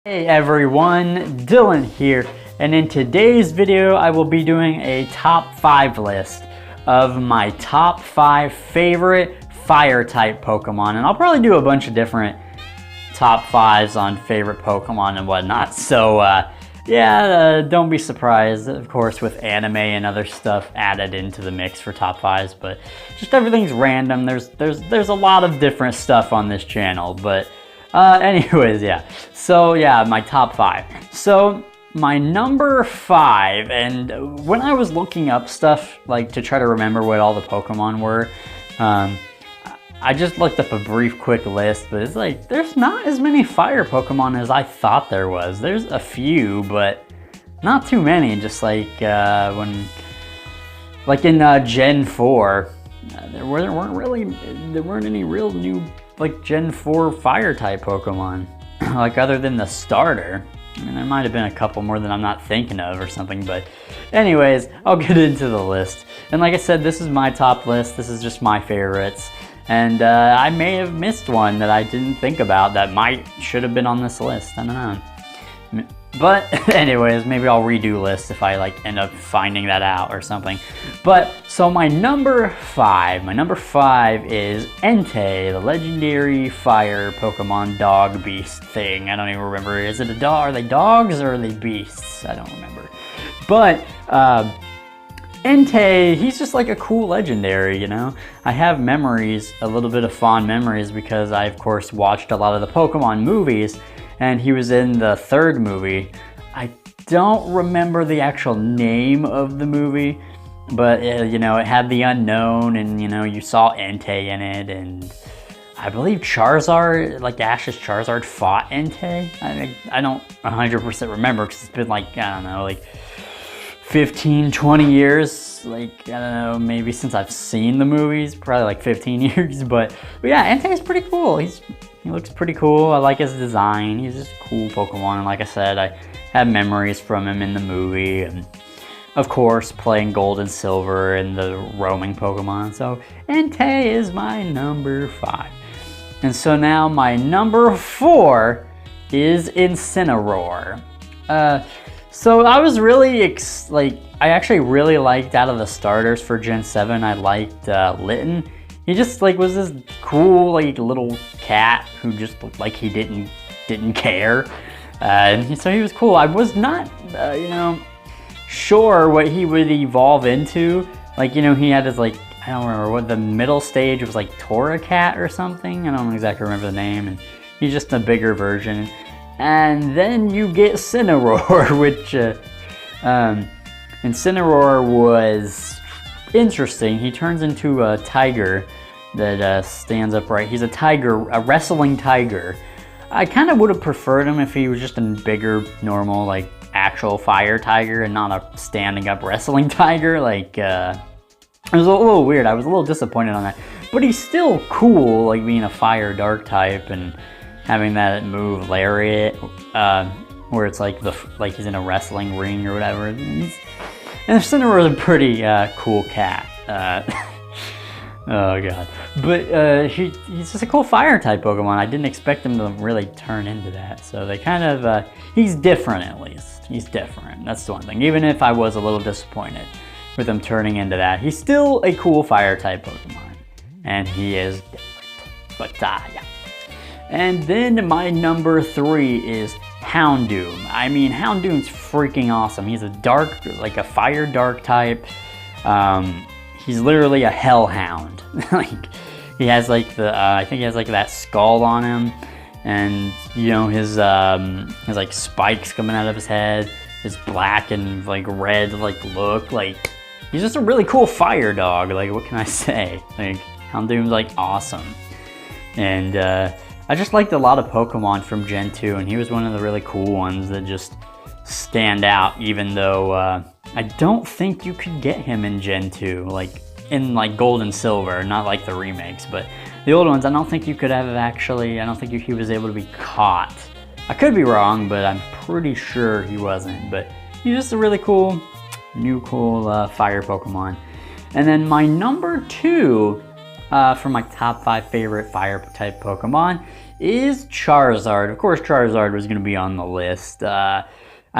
Hey everyone, Dylan here, and in today's video I will be doing a top 5 list of my top 5 favorite fire type Pokemon, and I'll probably do a bunch of different top 5s on favorite Pokemon and whatnot, so don't be surprised, of course, with anime and other stuff added into the mix for top 5s, but just everything's random. There's a lot of different stuff on this channel, but anyways, my top 5. So my number 5, and when I was looking up stuff like to try to remember what all the Pokemon were, I just looked up a brief quick list, but it's like there's not as many fire Pokemon as I thought there was. There's a few, but not too many. Just like in Gen 4, there weren't any real new like Gen 4 fire type Pokemon, like other than the starter. I mean, there might have been a couple more that I'm not thinking of or something, but anyways, I'll get into the list. And like I said, this is my top list. This is just my favorites. And I may have missed one that I didn't think about that should have been on this list. I don't know. But anyways, maybe I'll redo lists if I end up finding that out or something. But so my number 5 is Entei, the legendary fire Pokemon dog beast thing. I don't even remember. Is it a dog? Are they dogs or are they beasts? I don't remember. But Entei, he's just like a cool legendary, you know? I have memories, a little bit of fond memories, because I of course watched a lot of the Pokemon movies, and he was in the 3rd movie. I don't remember the actual name of the movie, but you know, it had the unknown, and you know, you saw Entei in it, and I believe Charizard, like Ash's Charizard, fought Entei. I don't 100% remember because it's been like, I don't know, like 15, 20 years, like, I don't know, maybe since I've seen the movies, probably like 15 years, but yeah, Entei is pretty cool. He looks pretty cool. I like his design. He's just a cool Pokemon, and like I said, I have memories from him in the movie, and of course, playing Gold and Silver and the roaming Pokemon, so Entei is my number 5. And so now my number 4 is Incineroar. So I was really, I actually really liked, out of the starters for Gen 7, I liked Litten. He just was this cool little cat who just looked like he didn't care. And so he was cool. I was not, sure what he would evolve into. He had his I don't remember what the middle stage was, like Torracat or something. I don't exactly remember the name. And he's just a bigger version. And then you get Incineroar, which Incineroar was interesting. He turns into a tiger that stands upright. He's a tiger, a wrestling tiger. I kind of would have preferred him if he was just a bigger, normal, actual fire tiger and not a standing up wrestling tiger. It was a little weird. I was a little disappointed on that. But he's still cool, being a fire dark type and having that move Lariat, where it's he's in a wrestling ring or whatever. And Incineroar is a pretty cool cat. Oh god. But he's just a cool fire type Pokemon. I didn't expect him to really turn into that. So they kind of, he's different at least. He's different. That's the one thing. Even if I was a little disappointed with him turning into that, he's still a cool fire type Pokemon. And he is different. But yeah. And then my number 3 is Houndoom. I mean, Houndoom's freaking awesome. He's a a fire dark type. He's literally a hellhound. He has I think he has that skull on him, and you know his spikes coming out of his head, his black and red look. He's just a really cool fire dog. What can I say? Houndoom's awesome, and I just liked a lot of Pokemon from Gen 2, and he was one of the really cool ones that just stand out, even though I don't think you could get him in Gen 2, in Gold and Silver, not the remakes, but the old ones, I don't think you could have actually, I don't think he was able to be caught. I could be wrong, but I'm pretty sure he wasn't, but he's just a really cool, fire Pokemon. And then my number 2 for my top 5 favorite fire type Pokemon is Charizard. Of course, Charizard was going to be on the list. I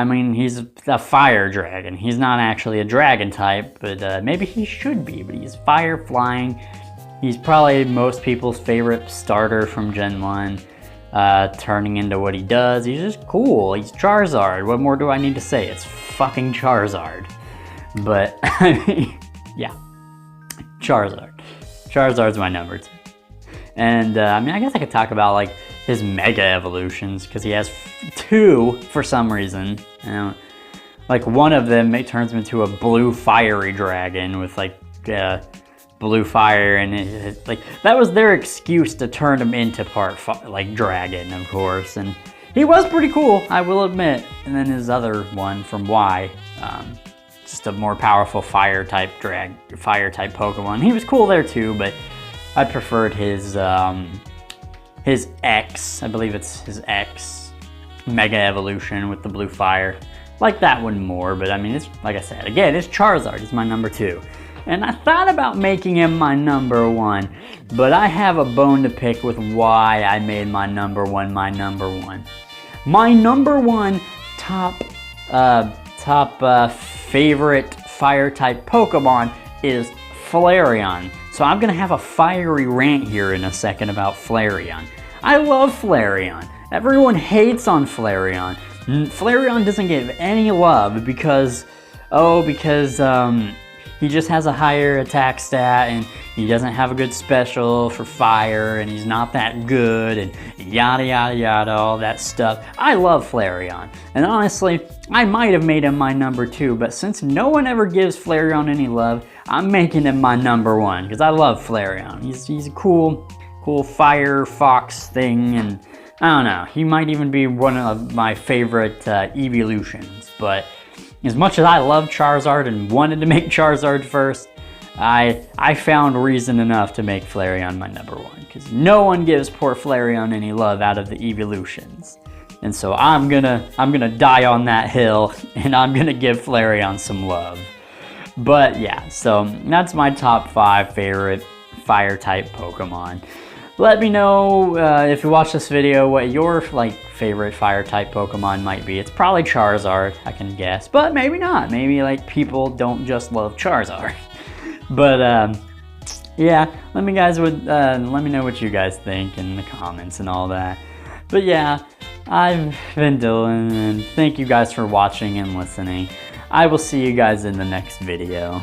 mean, he's a fire dragon. He's not actually a dragon type, but maybe he should be. But he's fire flying. He's probably most people's favorite starter from Gen 1. Turning into what he does. He's just cool. He's Charizard. What more do I need to say? It's fucking Charizard. But, I mean, yeah. Charizard. Charizard's my number 2. And, I mean, I guess I could talk about, like, his Mega Evolutions, because he has 2 for some reason. Like, one of them turns him into a blue fiery dragon with, like, blue fire, and like that was their excuse to turn him into part like dragon, of course, and he was pretty cool, I will admit. And then his other one from Y, just a more powerful fire type Pokemon. He was cool there too, but I preferred his X, I believe it's his X Mega Evolution with the blue fire. Like that one more, but I mean, it's like I said, again, it's Charizard. He's my number 2. And I thought about making him my number 1, but I have a bone to pick with why I made my number 1 my number 1. My number 1 top favorite fire type Pokemon is Flareon. So I'm gonna have a fiery rant here in a second about Flareon. I love Flareon. Everyone hates on Flareon. Flareon doesn't get any love because he just has a higher attack stat, and he doesn't have a good special for fire, and he's not that good, and yada yada yada, all that stuff. I love Flareon, and honestly, I might have made him my number 2, but since no one ever gives Flareon any love, I'm making him my number 1, because I love Flareon. He's a cool fire fox thing, and I don't know, he might even be one of my favorite evolutions, but as much as I love Charizard and wanted to make Charizard first, I found reason enough to make Flareon my number 1, because no one gives poor Flareon any love out of the evolutions. And so I'm gonna die on that hill, and I'm gonna give Flareon some love. But yeah, so that's my top 5 favorite fire type Pokemon. Let me know if you watch this video what your favorite fire type Pokemon might be. It's probably Charizard, I can guess, but maybe not. Maybe people don't just love Charizard. But yeah, let me know what you guys think in the comments and all that. But yeah, I've been Dylan, and thank you guys for watching and listening. I will see you guys in the next video.